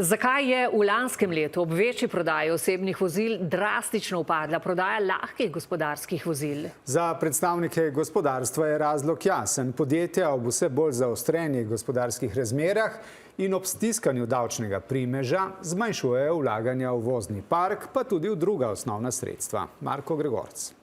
Zakaj je v lanskem letu ob večji prodaji osebnih vozil drastično upadla prodaja lahkih gospodarskih vozil? Za predstavnike gospodarstva je razlog jasen. Podjetja ob vse bolj zaostrenih gospodarskih razmerah in ob stiskanju davčnega primeža zmanjšujejo vlaganja v vozni park, pa tudi v druga osnovna sredstva. Marko Gregorc.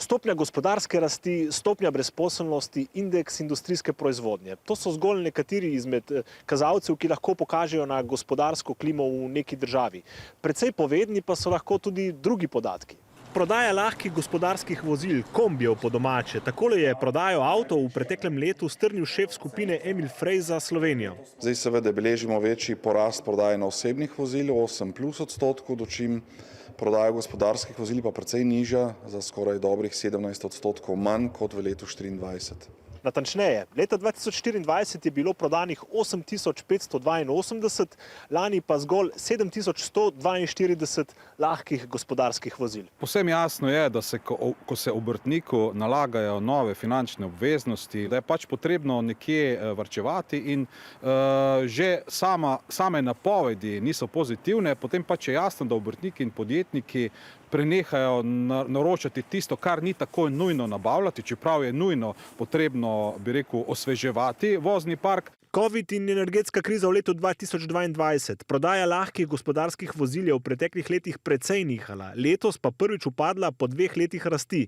Stopnja gospodarske rasti, stopnja brezposelnosti, indeks industrijske proizvodnje. To so zgolj nekateri izmed kazalcev, ki lahko pokažejo na gospodarsko klimo v neki državi. Precej povedni pa so lahko tudi drugi podatki. Prodaja lahkih gospodarskih vozil, kombijev po domače. Takole je prodajo avtov v preteklem letu strnil šef skupine Emil Frej za Slovenijo. Zdaj seveda beležimo večji porast prodaje na osebnih vozil, 8+%, dočim prodaja gospodarskih vozil pa precej nižja, za skoraj dobrih 17% manj kot v letu 2024. Natančneje, leta 2024 je bilo prodanih 8582, lani pa zgolj 7142 lahkih gospodarskih vozil. Povsem jasno je, da se, ko se obrtniku nalagajo nove finančne obveznosti, da je pač potrebno nekje varčevati in že same napovedi niso pozitivne, potem pač je jasno, da obrtniki in podjetniki prenehajo naročati tisto, kar ni tako nujno nabavljati, čeprav je nujno potrebno, bi rekel, osveževati vozni park. Covid in energetska kriza v letu 2022. Prodaja lahkih gospodarskih vozil je v preteklih letih precej nihala. Letos pa prvič upadla po 2 letih rasti.